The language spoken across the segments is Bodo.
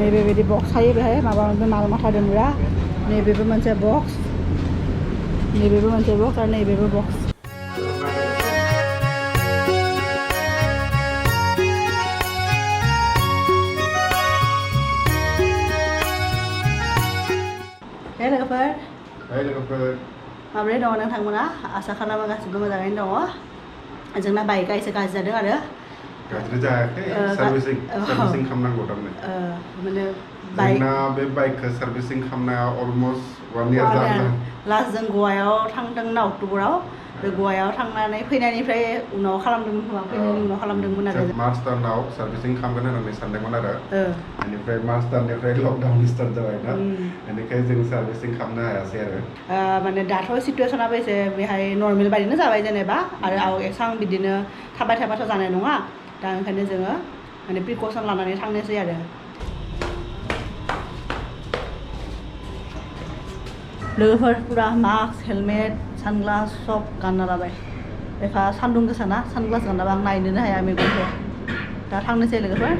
नैबेबायदि बक्स थायो बेहाय माबा माल माथा दोनग्रा नैबेबो मोनसे बक्स नैबेबो मोनसे बक्स आरो नैबेबो बक्स हे लोगोफोर माबोरै दङ नोंथांमोना आसा खालामो गासिबो मोजाङैनो दङ जोंना बाइकआ एसे गाज्रि जादों आरो गाज्रि जायाखै सार्भिसिं खालामनांगौ थारमाने माने जोंना बे बाइकखौ सार्भिसिं खालामनाया अलमस्ट 1 इयार जाबाय लास्ट जों गवायाव थांदोंमोन अक्ट'बराव बे गवायाव थांनानै फैनायनिफ्राय उनाव खालामदोंमोन खोमा फैनायनि उनाव खालामदोंमोन आरो मार्च दानाव सार्भिसिं खालामगोन होननानै सानदोंमोन आरो बेनिफ्राय मार्च दाननिफ्राय लकडाउन स्टार्ट जाबायना बेनिखायनो जों सार्भिसिं खालामनो हायासै आरो माने दाथ' सिटुवेसनाबो एसे बेहाय नर्मेल बायदिनो जाबाय जेनेबा आरो एसां बिदिनो थाबाय थाबाथ' जानाय नङा दा ओंखायनो जोङो माने प्रिकसन लानानै थांनोसै आरो लोगोफोर पुरा मास्क हेलमेट सानग्लास सब गानना लाबाय एफा सान्दुं गोसाना सानग्लास गानाबा आं नायनोनो हाया मेगनखौ दा थांनोसै लोगोफोर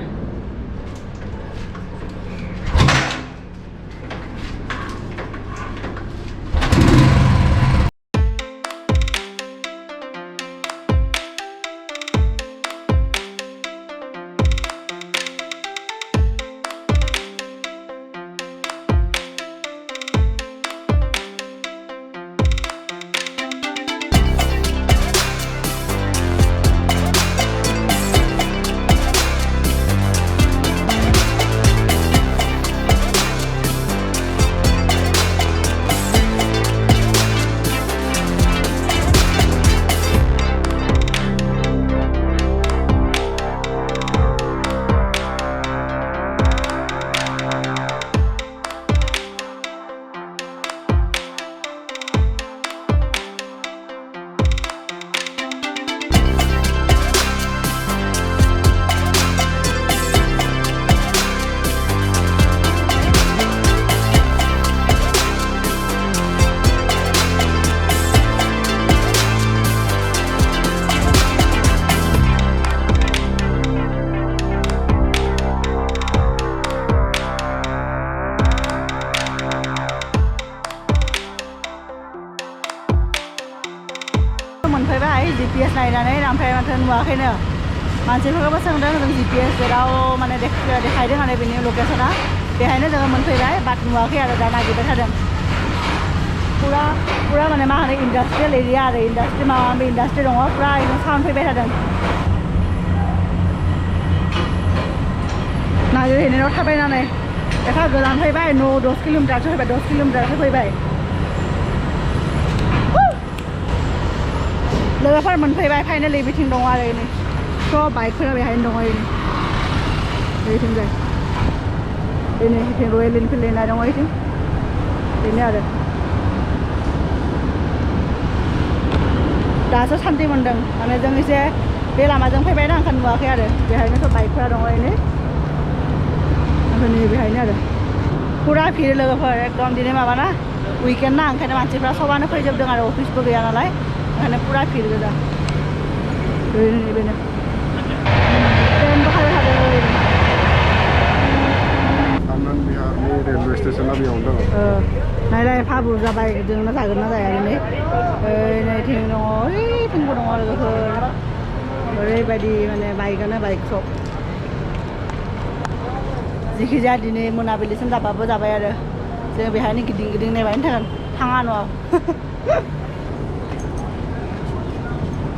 मोनफैबाय GPS नायनानै ओमफ्राय माथो नुवाखैनो मानसिफोरखौबो सोंदों जों GPS जेराव माने देखायदों आरो बेनि लकेसना बेहायनो जोङो मोनफैबाय बाट नुवाखै आरो दा नागिरबाय थादों पुरा माने मा होनो इन्डास्ट्रियेल एरिया आरो इन्डास्ट्रि माबा माबि इन्डास्ट्रि दङ पुरा साउन्ड फैबाय थादों नागिरहैनायाव थाबायनानै एफा गोजान फैबाय 10 किल'मिटारसो फैबाय 10 किल'मिटारसो फैबाय लोगोफोर मोनफैबाय फाइनालि बिथिं दङ आरो नै सब बाइकफोरा बेहायनो दङ बेथिंजाय बिथिं रयेल एनफिल्ड होननाय दङ बेथिं बेनो आरो दासो सान्ति मोनदों माने जों एसे बे लामाजों फैबायना ओंखायनो नुवाखै आरो बेहायनो सब बाइकफोरा दङ ओमफ्राय नै बेहायनो आरो पुरा भिर लोगोफोर एकदम दिनै माबाना उइकेन्ड ना ओंखायनो मानसिफ्रा सबानो फैजोबदों आरो अफिसबो गैया नालाय ओंखायनो पुरा भिर गोजा बेनो ट्रेनबो खारबाय थादों आनन्द बिहारनि रेलवे स्टेसना बेयावनो दङ नायलाय एफा बुरजा बाइक जोंना जागोन ना जाया नै नैथिं दङ ओइथिंबो दङ लोगोफोर ओरैबायदि माने बाइकआनो बाइक सब जिखिजाया दिनै मोनाबिलिसिम जाबाबो जाबाय आरो जों बेहायनो गिदिं नायबायनो थागोन थाङा न'आव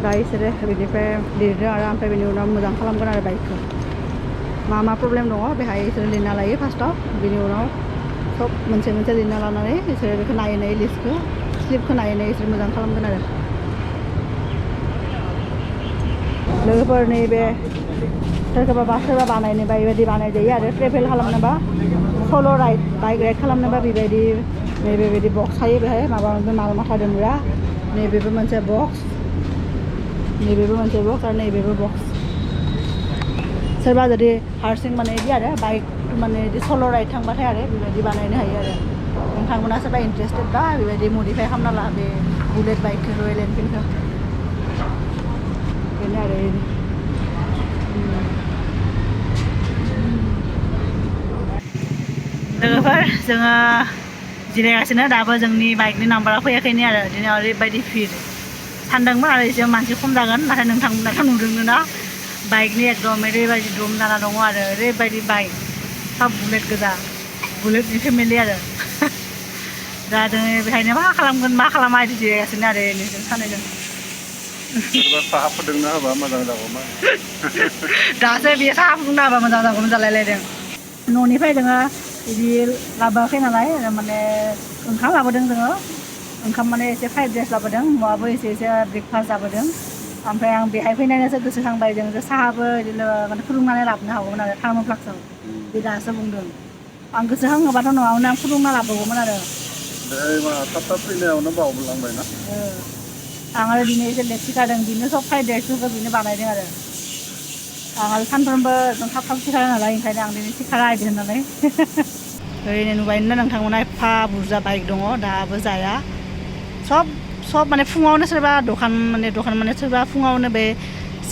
दा इसोरो बिनिफ्राय लिरदों आरो ओमफ्राय बेनि उनाव मोजां खालामगोन आरो बाइकखौ मा प्रब्लेम दङ बेहाय इसोरो लिरना लायो फार्स्टआव बेनि उनाव सब मोनसे लिरना लानानै इसोरो बेखौ नायै लिस्टखौ स्लिपखौ नायै इसोर मोजां खालामगोन आरो लोगोफोर नैबे सोरबा बानायनोबा बेबायदि बानायजायो आरो ट्रेभेल खालामनोबा सल' राइड बाइक राइड खालामनोबा बेबायदि नैबेबायदि बक्स थायो बेहाय माबा माल माथा दोनग्रा नैबेबो मोनसे बक्स आरो नैबेबो बक्स सोरबा जुदि हारसिं माने बिदि आरो बाइक माने बिदि सल' राइड थांबाथाय आरो बेबायदि बानायनो हायो आरो नोंथांमोना सोरबा इन्टारेस्टेड बा बेबायदि मडिफाइ खालामना ला बे बुलेट बाइकखौ रयेल एनफिल्डखौ बेनो आरो लोगोफोर जोङो जिरायगासिनो दाबो जोंनि बाइकनि नाम्बारा फैयाखैनो आरो दिनै ओरैबायदि भिर सानदोंमोन आरो एसे मानसि खम जागोन नाथाय नोंथांमोनाथ' नुदोंनो ना बाइकनि एकदम ओरैबायदि दम जाना दङ आरो ओरैबायदि बाइक सब बुलेट गोजा बुलेटनि फेमिलि आरो दा जोङो बेहायनो मा खालामगोन मा खालामा बिदि जिरायगासिनो आरो जों सानैजों सोरबा साहा फुदुंना होबा मोजां जागौमोन दासो बेयो साहा फुदुंना होबा मोजां जागौमोन जालायलायदों न'निफ्राय जोङो बिदि लाबोआखै नालाय माने ओंखाम लाबोदों जोङो ओंखाम माने एसे फ्राइड राइस लाबोदों न'आबो एसे ब्रेकफास्ट जाबोदों ओमफ्राय आं बेहाय फैनानैसो गोसोखांबाय जों जे साहाबो बिदिनो माने फुदुंनानै लाबोनो हागौमोन आरो थार्म'फ्लाक्सआव बे दासो बुंदों आं गोसोखाङोबाथ' न'आवनो आं फुदुंना लाबोगौमोन आरो थाब फैनायावनो बावलांबायना आं आरो दिनै एसे लेट सिखारदों बिनो सब फ्राइड राइसफोरखौ बिनो बानायदों आरो आं आरो सानफ्रोमबो थाब थाब सिखारो नालाय ओंखायनो आं दिनै सिखारा इदि होननानै ओरैनो नुबायनो नोंथांमोना एफा बुरजा बाइक दङ दाबो जाया सब माने फुङावनो सोरबा दखान माने सोरबा फुङावनो बे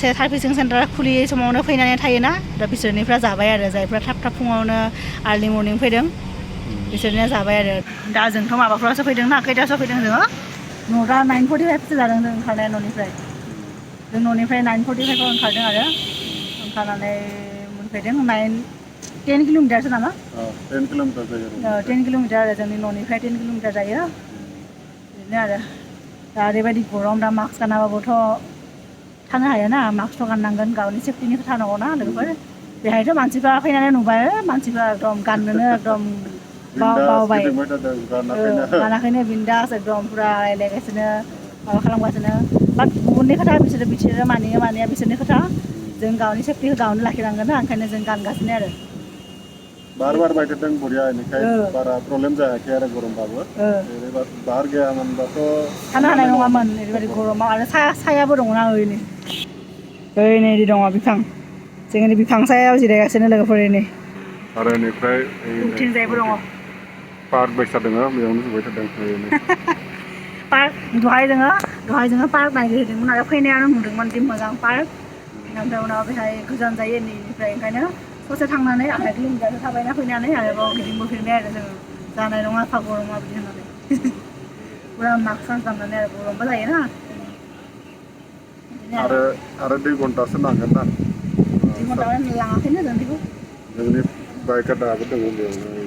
सार्भिसिं सेन्टार खुलियै समावनो फैनानै थायोना दा बिसोरनिफ्रा जाबाय आरो जायफ्रा थाब फुङावनो आर्लि मर्निं फैदों बिसोरनिया जाबाय आरो दा जोंथ' माबाफ्रावसो फैदों ना खैथासोआव फैदों जोङो न'टा 9:45सो जादों जों ओंखारनाया न'निफ्राय जों न'निफ्राय 9:45आव ओंखारदों आरो ओंखारनानै मोनफैदों 10 किल'मिटारसो नामा 10 किल'मिटार जायो 10 किल'मिटार आरो जोंनि न'निफ्राय 10 किल'मिटार जायो बिदिनो आरो दा ओरैबायदि गरम दा मास्क गानाबाबोथ' थानो हायाना मास्कथ' गाननांगोन गावनि सेफटिनि खोथा नङा लोगोफोर बेहायथ' मानसिफ्रा फैनानै नुबाय मानसिफ्रा एकदम गाननोनो एकदम बावबाय गानाखैनो बिन्दास एकदम पुरा रायलायगासिनो माबा खालामगासिनो बाट गुबुननि खोथा बिसोरो मानिया बिसोरनि खोथा जों गावनि सेफटिखौ गावनो लाखिनांगोन ना ओंखायनो जों गानगासिनो आरो बार बायदों बरिया बेनिखायनो बारा प्रब्लेम जायाखै आरो गरमबाबो बार गैयामोनबाथ' थानो हानाय नङामोन ओरैबायदि गरमाव आरो सायाबो दङना ओरैनो इदि दङ बिफां जोंनि बिफां सायाव जिरायगासिनो लोगोफोर नै आरो बेनिफ्राय उनथिंजायबो दङ पार्क बायसा दङ बेयावनो जुबाय थादों पार्क दहाय जोङो पार्क नागिरहैदोंमोन आरो फैनायावनो नुदोंमोन दि मोजां पार्क ओमफ्राय उनाव बेहाय गोजान जायो नैनिफ्राय ओंखायनो ससे थांनानै आधा किल'मिटारसो थाबायना फैनानै आरोबाव गिदिंबोफिनबाय आरो जोङो जानाय नङा एफा गरमा बिदि होननानै पुरा मास्क गाननानै आरो गरमबो जायोना आरो 2 घन्टासो नांगोन ना 2 घन्टा लाङाखैनो जोंनि बाइकआ दाबो दङ बेयावनो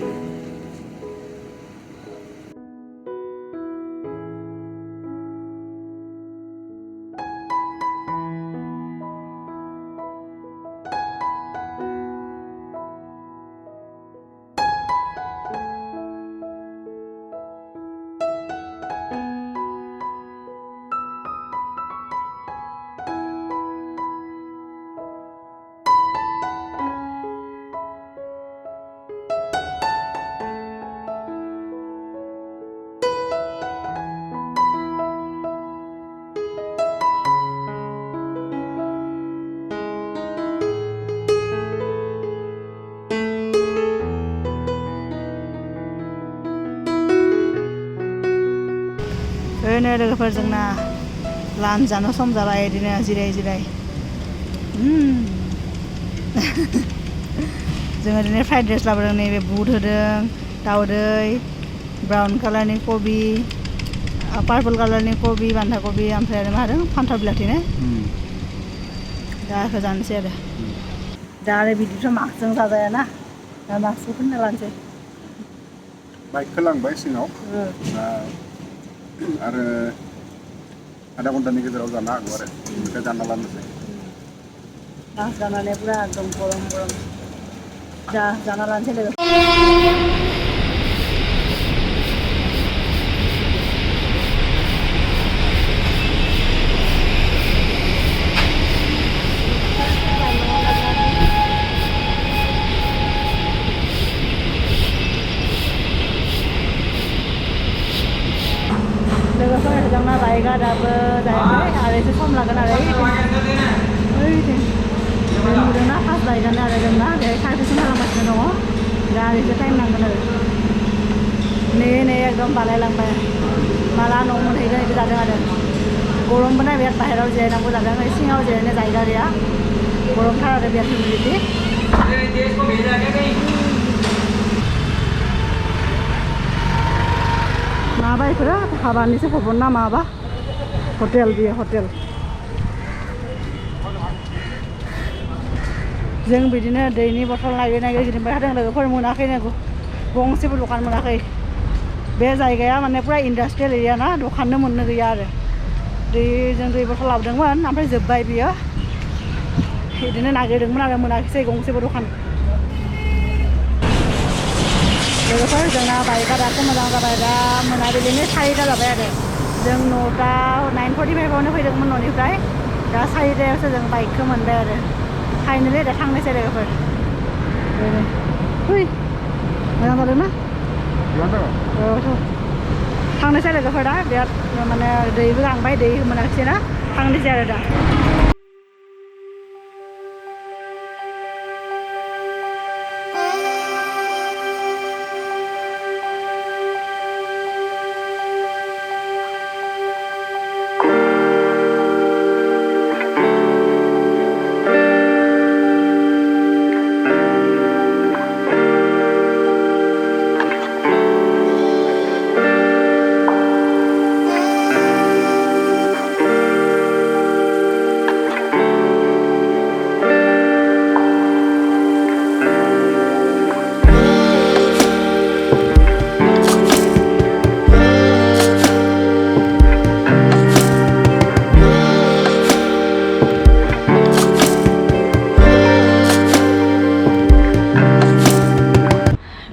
ओरैनो लोगोफोर जोंना लान्च जानो सम जाबाय बिदिनो जिराय जोङो दिनै फ्राइड राइस लाबोदों नैबे बुट होदों दाउदै ब्राउन कालारनि कबि पार्पल कालारनि कबि बान्दा कबि ओमफ्राय आरो मा होदों फान्थाव बिलाथि ने दा जानोसै आरो दा आरो बिदिथ' मास्कजों जाजायाना दा मास्कखौ फोनना लानोसै बाइकखौ लांबाय सिङाव आरो आधा घन्टानि गेजेराव जानो हागौ आरो बेनिफ्राय जाना लानोसै मास्क गाननानै पुरा एकदम गरम जाना लानोसै लोगो लोगोफोर जोंना बाइकआ दाबो जायाखै आरो एसे सम लागोन आरो नुदोंना फार्स्ट बाइकआनो आरो जोंना बेहाय सार्भिसिं खालामगासिनो दङ दा एसे टाइम नांगोन आरो नै एकदम बालायलांबाय माला न' मोनहैगोन बिदि जादों आरो गरमबो ना बिराद बाहेरायाव जिरायनांगौ जादों सिङाव जिरायनो जायगा गैया गरमथार आरो बिराद हिउमिडिटि माबा इफोरो हाबानिसो भबन ना माबा हटेल बियो हटेल जों बिदिनो दैनि बथल नागिर गिदिंबाय थादों लोगोफोर मोनाखैनो गंसेबो दखान मोनाखै बे जायगाया माने पुरा इन्डास्ट्रियेल एरिया ना दखाननो मोननो गैया आरो जों दै बथल लाबोदोंमोन ओमफ्राय जोब्बाय बियो बिदिनो नागिरदोंमोन आरो मोनाखिसै गंसेबो दखान लोगोफोर जोंना बाइकआ दासो मोजां जाबाय दा मोनाबिलिनि 4टा जाबाय आरो जों 9:45आवनो फैदोंमोन न'निफ्राय दा 4टायावसो जों बाइकखौ मोनबाय आरो फाइनेलि दा थांनोसै लोगोफोर फै मोजां जादों ना थांनोसै लोगोफोर दा बिराद माने दैबो गांबाय दै मोनाखिसै ना थांनोसै आरो दा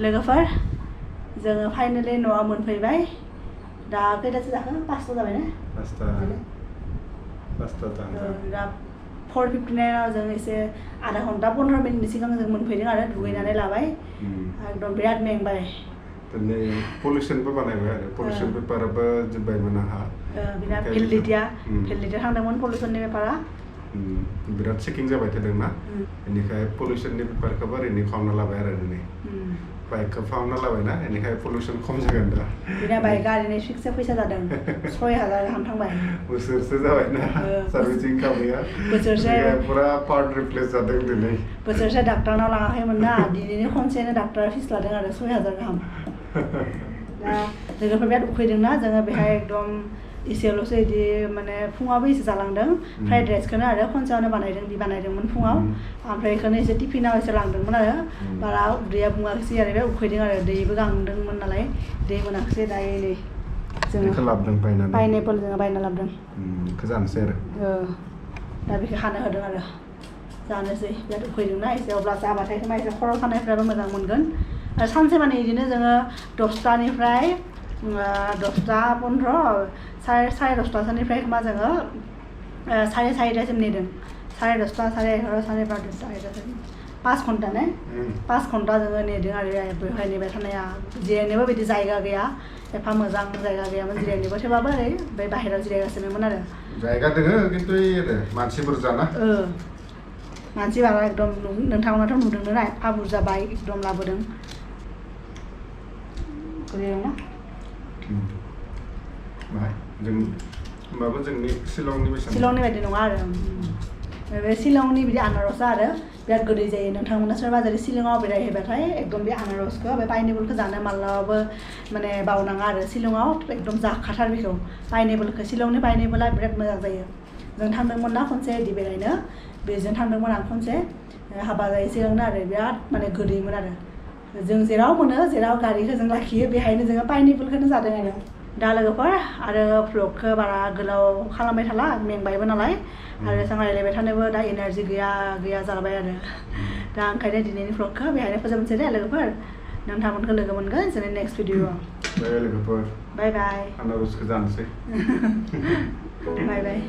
लोगोफोर जोङो फाइनेलि न'आव मोनफैबाय दा खैटासो जाखो 5टा जाबाय ना 5टा दा 4:59 जों एसे आधा घन्टा 15 मिनिटनि सिगां जों मोनफैदों आरो दुगैनानै लाबाय एकदम बिराद मेंबाय दिनै पलिउसनबो बानायबाय आरो पलिउसन पेपाराबो जोब्बायमोन आंहा बिराद भेलिडिटिया थांदोंमोन पलिउसननि पेपारा बिराद चेकिं जाबाय थादोंना बेनिखाय पलिउसननि पेपारखौबो ओरैनो खालामना लाबाय आरो दिनै बाइकखौ फाहामना लाबायना बेनिखाय पलिउसन खम जागोन दा बिना बाइकआ ओरैनो फिक्स फैसा जादों 6,000 गाहाम थांबाय बोसोरसे जाबायना सार्भिसिं खालामनाया बोसोरसे पुरा पार्ट रिप्लेस जादों दिनै बोसोरसे डाक्टारनाव लाङाखैमोन ना दिनैनो खनसेनो डाक्टारा फिस लादों आरो 6,000 गाहाम दा लोगोफोर बिराद उखैदोंना जोङो बेहाय एकदम एसेल'सो बिदि माने फुङावबो एसे जालांदों फ्राइड राइसखौनो आरो खनसेयावनो बानायदोंमोन फुङाव ओमफ्राय बेखौनो एसे टिफिनाव एसे लांदोंमोन आरो बारा उदैया बुङाखिसै आरो बे उखैदों आरो दैबो गांदोंमोन नालाय दै मोनाखिसै दायो नै जोङो लाबोदों बायनानै पाइनएपल जोङो बायना लाबोदों बेखौ जानोसै आरो दा बेखौ खानो होदों आरो जानोसै बिराद उखैदोंना एसे अब्ला जाबाथाय खोमा एसे खर' खानायफ्राबो मोजां मोनगोन आरो सानसे माने बिदिनो जोङो 10टानिफ्राय 10:15 साराय 10टासोनिफ्राय खोमा जोङो 4:30 नेदों 10:30 11:30 12:30 5 घन्टा ने 5 घन्टा जोङो नेदों आरो बेवहाय नेबाय थानाया जिरायनोबो बिदि जायगा गैया एफा मोजां जायगा गैयामोन जिरायनोबो थेवबाबो ओरै बे बाहेरायाव जिरायगासिनोमोन आरो जायगा दोङो खिन्थु मानसि बुरजा ना मानसि बारा एकदम नोंथांमोनाथ' नुदोंनो ना एफा बुरजा बाइक एकदम लाबोदों गोलैदोंना जों होमबाबो जोंनि शिलंनि बायदि नङा आरो बे शिलंनि बिदि आनारसआ आरो बिराद गोदै जायो नोंथांमोना सोरबा जुदि शिलंआव बेरायहैबाथाय एकदम बे आनारसखौ बे पाइनएपलखौ जानो मालाबाबो माने बावनाङा आरो शिलंआव एकदम जाखाथार बेखौ पाइनएपलखौ शिलंनि पाइनएपला बिराद मोजां जायो जों थांदोंमोन ना खनसे बिदि बेरायनो बेजों थांदोंमोन आं खनसे हाबा जायै सिगांनो आरो बिराद माने गोदैमोन आरो जों जेराव मोनो जेराव गारिखौ जों लाखियो बेहायनो जोङो पाइनएपलखौनो जादों आरो दा लोगोफोर आरो भ्लगखौ बारा गोलाव खालामबाय थाला मेंबायबो नालाय आरो जों रायज्लायबाय थानोबो दा एनार्जि गैया जाबाय आरो दा ओंखायनो दिनैनि भ्लगखौ बेहायनो फोजोबनोसै दे लोगोफोर नोंथांमोनखौ लोगो मोनगोन जोंनि नेक्स्ट भिडिअ'आव लोगोफोर बाय बाय आनारसखौ जानोसै बाय बाय